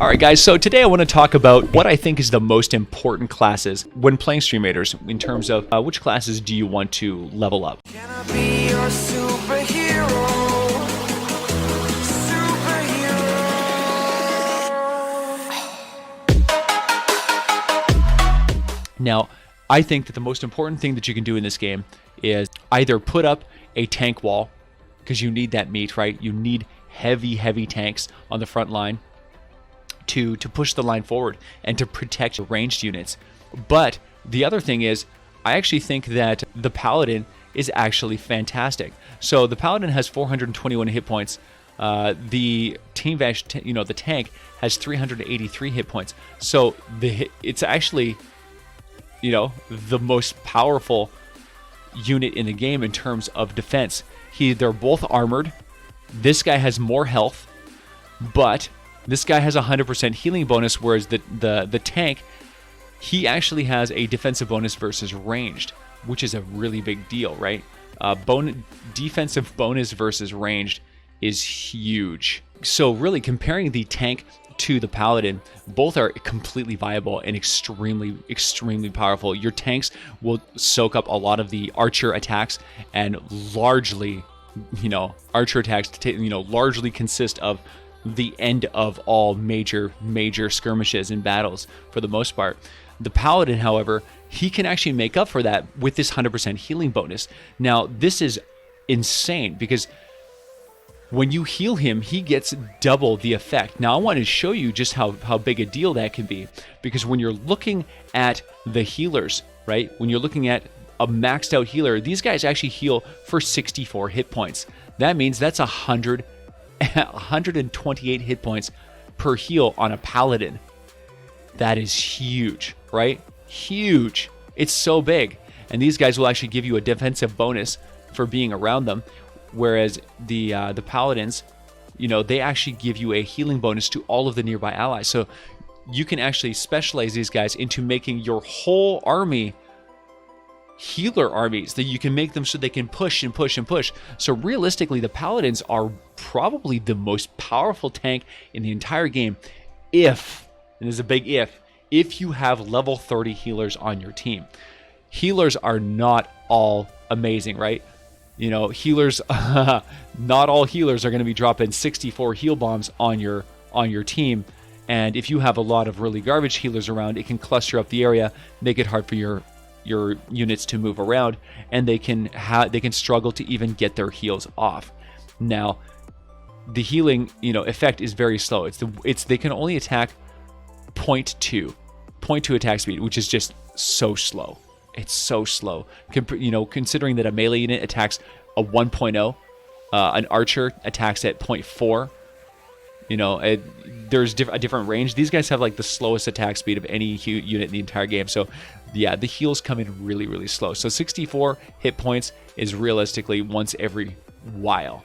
Alright guys, so today I want to talk about what I think is the most important classes when playing Stream Raiders in terms of which classes do you want to level up. Can I be your superhero? Now, I think that the most important thing that you can do in this game is either put up a tank wall, because you need that meat, right? You need heavy tanks on the front line to push the line forward and to protect ranged units. But the other thing is, I actually think that the Paladin is actually fantastic. So the Paladin has 421 hit points. The TeamVASH, the tank, has 383 hit points. So it's actually, the most powerful unit in the game in terms of defense. They're both armored. This guy has more health, but this guy has a 100% healing bonus, whereas the tank, he actually has a defensive bonus versus ranged, which is a really big deal, right? Defensive bonus versus ranged is huge. So really comparing the tank to the Paladin, both are completely viable and extremely powerful. Your tanks will soak up a lot of the archer attacks, and largely, archer attacks, largely consist of the end of all major skirmishes and battles for the most part. The Paladin, however, he can actually make up for that with this 100% healing bonus. Now, this is insane because when you heal him, he gets double the effect. Now, I want to show you just how big a deal that can be, because when you're looking at the healers, right? When you're looking at a maxed out healer, these guys actually heal for 64 hit points. That means that's 128 hit points per heal on a Paladin. That is huge, right? Huge. It's so big. And these guys will actually give you a defensive bonus for being around them, whereas the Paladins, they actually give you a healing bonus to all of the nearby allies. So you can actually specialize these guys into making your whole army healer armies, that you can make them so they can push and push and push. So realistically, the Paladins are probably the most powerful tank in the entire game if, and there's a big if you have level 30 healers on your team. Healers are not all amazing, right? Healers, not all healers are going to be dropping 64 heal bombs on your team. And if you have a lot of really garbage healers around, it can cluster up the area, make it hard for your units to move around, and they can struggle to even get their heals off. Now, the healing effect is very slow. They can only attack 0.2 attack speed, which is just so slow. It's so slow. Considering that a melee unit attacks a 1.0, an archer attacks at 0.4. There's a different range. These guys have like the slowest attack speed of any unit in the entire game. So yeah, the heals come in really slow. So 64 hit points is realistically once every while.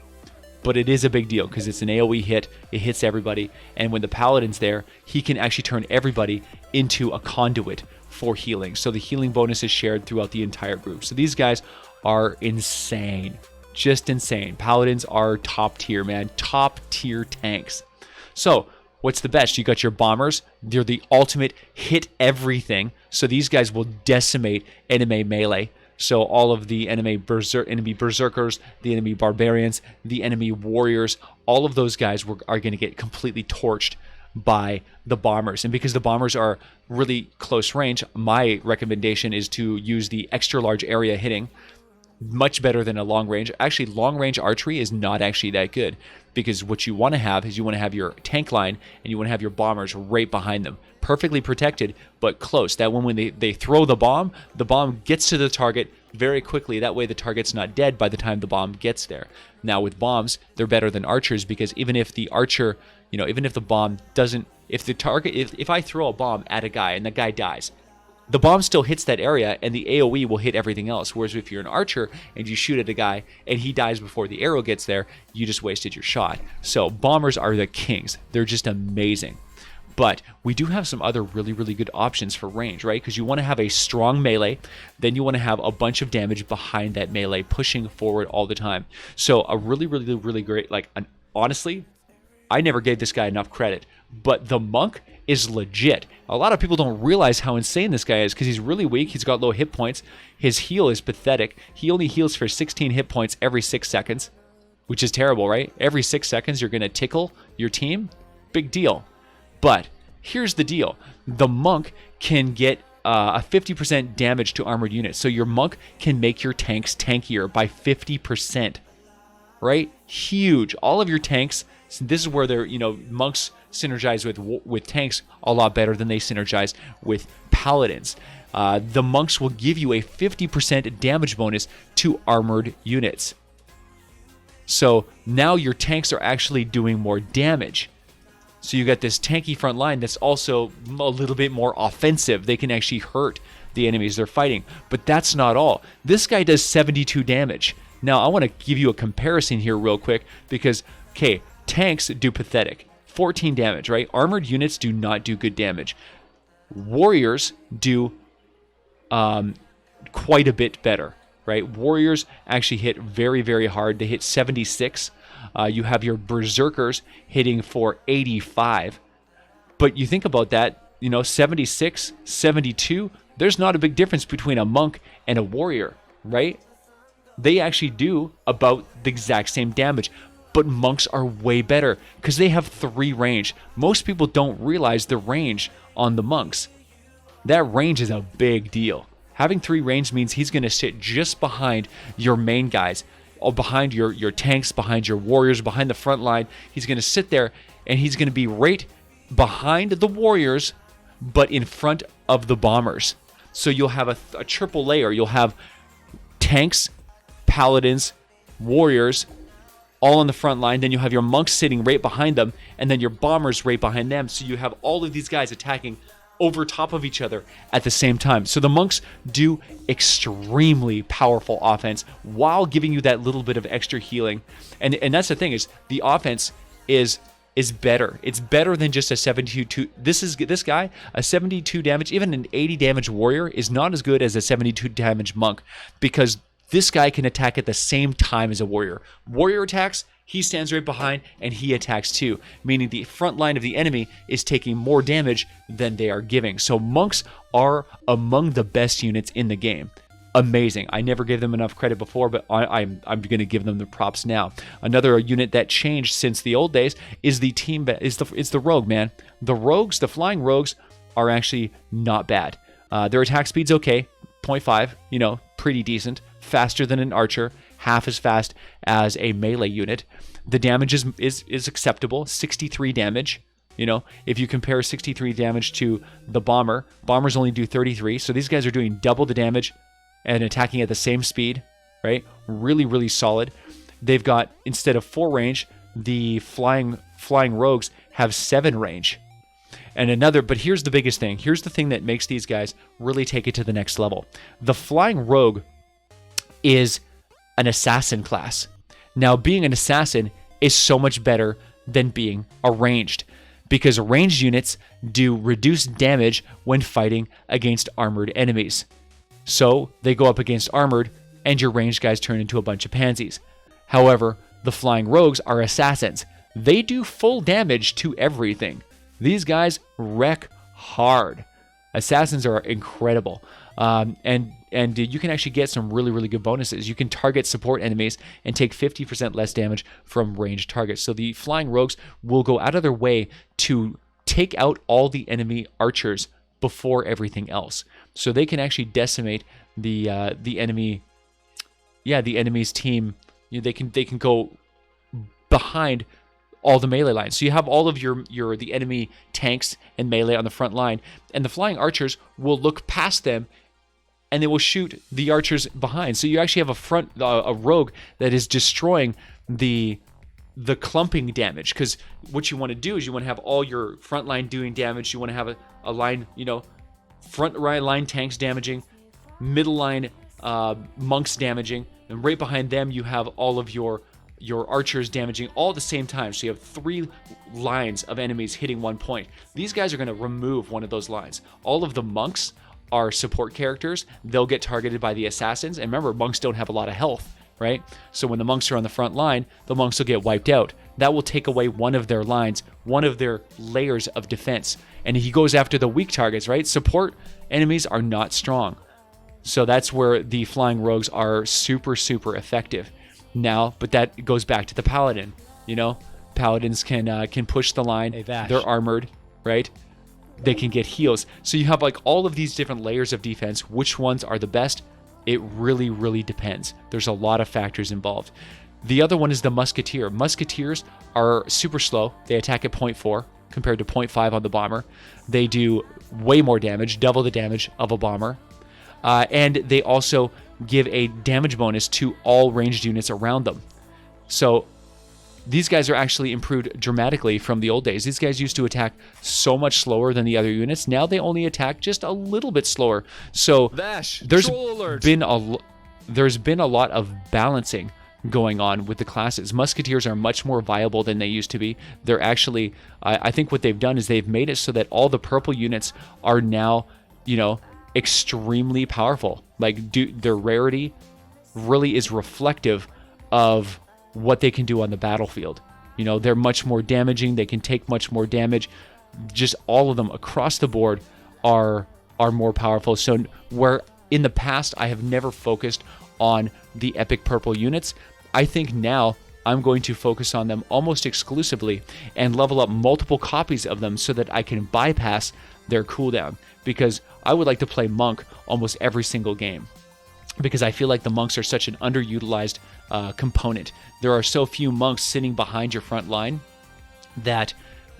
But it is a big deal because it's an AoE hit. It hits everybody. And when the Paladin's there, he can actually turn everybody into a conduit for healing. So the healing bonus is shared throughout the entire group. So these guys are insane. Just insane. Paladins are top tier, man. Top tier tanks. So what's the best? You got your bombers. They're the ultimate hit everything. So these guys will decimate enemy melee. So all of the enemy berserkers, the enemy barbarians, the enemy warriors, all of those guys are going to get completely torched by the bombers. And because the bombers are really close range, my recommendation is to use the extra large area hitting. Much better than a long range. Actually, long range archery is not actually that good, because what you want to have is you want to have your tank line and you want to have your bombers right behind them, perfectly protected but close. That when they throw the bomb gets to the target very quickly. That way the target's not dead by the time the bomb gets there. Now with bombs, they're better than archers, because even if the archer, even if the bomb doesn't, if I throw a bomb at a guy and the guy dies, the bomb still hits that area and the AoE will hit everything else. Whereas if you're an archer and you shoot at a guy and he dies before the arrow gets there, you just wasted your shot. So bombers are the kings. They're just amazing. But we do have some other really good options for range, right? Because you want to have a strong melee, then you want to have a bunch of damage behind that melee pushing forward all the time. So a really great, honestly, I never gave this guy enough credit, but the monk is legit. A lot of people don't realize how insane this guy is because he's really weak. He's got low hit points. His heal is pathetic. He only heals for 16 hit points every 6 seconds, which is terrible, right? Every 6 seconds, you're going to tickle your team. Big deal. But here's the deal. The monk can get a 50% damage to armored units. So your monk can make your tanks tankier by 50%, right? Huge. All of your tanks, this is where they're, monks synergize with tanks a lot better than they synergize with paladins. The monks will give you a 50% damage bonus to armored units. So now your tanks are actually doing more damage. So you got this tanky front line that's also a little bit more offensive. They can actually hurt the enemies they're fighting. But that's not all. This guy does 72 damage. Now, I want to give you a comparison here real quick because, okay, tanks do pathetic. 14 damage, right? Armored units do not do good damage. Warriors do quite a bit better, right? Warriors actually hit very, very hard. They hit 76. You have your berserkers hitting for 85. But you think about that, 76, 72, there's not a big difference between a monk and a warrior, right? They actually do about the exact same damage. But monks are way better because they have 3 range. Most people don't realize the range on the monks. That range is a big deal. Having 3 range means he's going to sit just behind your main guys, or behind your tanks, behind your warriors, behind the front line. He's going to sit there and he's going to be right behind the warriors, but in front of the bombers. So you'll have a triple layer. You'll have tanks, paladins, warriors, all on the front line. Then you have your monks sitting right behind them, and then your bombers right behind them. So you have all of these guys attacking over top of each other at the same time. So the monks do extremely powerful offense while giving you that little bit of extra healing. And that's the thing, is the offense is better. It's better than just a 72. This guy, a 72 damage, even an 80 damage warrior is not as good as a 72 damage monk, because this guy can attack at the same time as a warrior. Warrior attacks, he stands right behind, and he attacks too, meaning the front line of the enemy is taking more damage than they are giving. So monks are among the best units in the game. Amazing. I never gave them enough credit before, but I'm going to give them the props now. Another unit that changed since the old days is the rogue, man. The rogues, the flying rogues, are actually not bad. Their attack speed's okay, 0.5, pretty decent. Faster than an archer, half as fast as a melee unit. The damage is acceptable, 63 damage. If you compare 63 damage to the bombers only do 33. So these guys are doing double the damage and attacking at the same speed, right? Really, really solid. They've got, instead of 4 range, the flying rogues have 7 range. But here's the biggest thing. Here's the thing that makes these guys really take it to the next level. The flying rogue is an assassin class. Now, being an assassin is so much better than being a ranged, because ranged units do reduced damage when fighting against armored enemies. So they go up against armored, and your ranged guys turn into a bunch of pansies. However, the flying rogues are assassins. They do full damage to everything. These guys wreck hard. Assassins are incredible. And you can actually get some really, really good bonuses. You can target support enemies and take 50% less damage from ranged targets. So the flying rogues will go out of their way to take out all the enemy archers before everything else. So they can actually decimate the enemy. Yeah, the enemy's team. They can go behind all the melee lines. So you have all of the enemy tanks and melee on the front line, and the flying archers will look past them, and they will shoot the archers behind. So you actually have a rogue that is destroying the clumping damage, because what you want to do is you want to have all your front line doing damage. You want to have a line, front line tanks damaging, middle line monks damaging, and right behind them you have all of your archers damaging all at the same time. So you have 3 lines of enemies hitting one point. These guys are going to remove one of those lines. All of the monks are support characters. They'll get targeted by the assassins. And remember, monks don't have a lot of health, right? So when the monks are on the front line, the monks will get wiped out. that will take away one of their lines, one of their layers of defense. And he goes after the weak targets, right? Support enemies are not strong. So that's where the flying rogues are super, super effective. Now, but that goes back to the Paladin, you know? Paladins can push the line. VASH. They're armored, right? They can get heals. So you have like all of these different layers of defense. Which ones are the best? It really, really depends. There's a lot of factors involved. The other one is the Musketeer. Musketeers are super slow. They attack at 0.4 compared to 0.5 on the bomber. They do way more damage, double the damage of a bomber. And they also give a damage bonus to all ranged units around them. So these guys are actually improved dramatically from the old days. These guys used to attack so much slower than the other units. Now they only attack just a little bit slower. So VASH, there's troll alert. there's been a lot of balancing going on with the classes. Musketeers are much more viable than they used to be. They're actually, I think what they've done is they've made it so that all the purple units are now, you know, extremely powerful. Like their rarity really is reflective of what they can do on the battlefield. You know, they're much more damaging. They can take much more damage. Just all of them across the board are more powerful. So where in the past I have never focused on the epic purple units, I think now I'm going to focus on them almost exclusively and level up multiple copies of them so that I can bypass their cooldown, because I would like to play monk almost every single game, because I feel like the monks are such an underutilized component. There are so few monks sitting behind your front line that,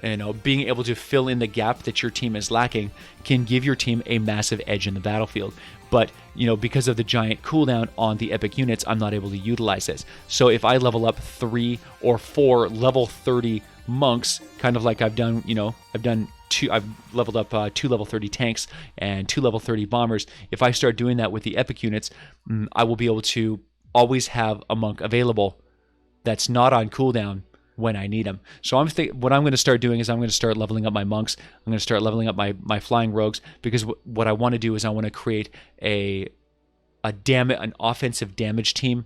you know, being able to fill in the gap that your team is lacking can give your team a massive edge in the battlefield. But, you know, because of the giant cooldown on the epic units, I'm not able to utilize this. So if I level up 3 or 4 level 30 monks, kind of like I've done, you know, I've leveled up 2 level 30 tanks and 2 level 30 bombers. If I start doing that with the epic units, I will be able to always have a monk available that's not on cooldown when I need them. So what I'm going to start doing is I'm going to start leveling up my monks. I'm going to start leveling up my flying rogues, because what I want to do is I want to create an offensive damage team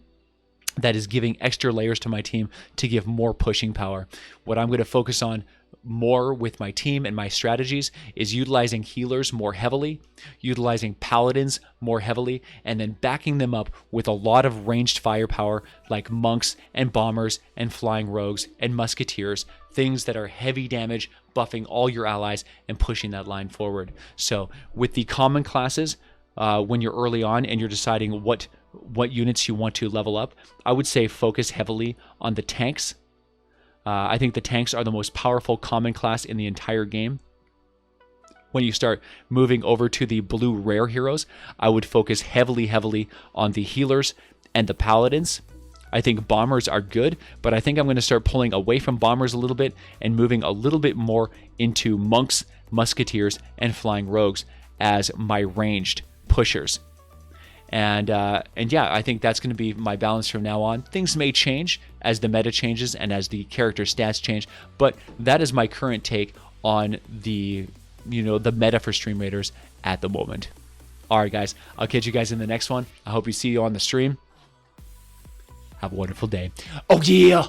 that is giving extra layers to my team to give more pushing power. What I'm going to focus on more with my team and my strategies is utilizing healers more heavily, utilizing paladins more heavily, and then backing them up with a lot of ranged firepower like monks and bombers and flying rogues and musketeers, things that are heavy damage, buffing all your allies and pushing that line forward. So with the common classes, when you're early on and you're deciding what units you want to level up, I would say focus heavily on the tanks. I think the tanks are the most powerful common class in the entire game. When you start moving over to the blue rare heroes, I would focus heavily on the healers and the paladins. I think bombers are good, but I think I'm going to start pulling away from bombers a little bit and moving a little bit more into monks, musketeers, and flying rogues as my ranged pushers. And yeah, I think that's going to be my balance from now on. Things may change as the meta changes and as the character stats change, but that is my current take on the meta for Stream Raiders at the moment. All right, guys, I'll catch you guys in the next one. I hope you see you on the stream. Have a wonderful day. Oh yeah.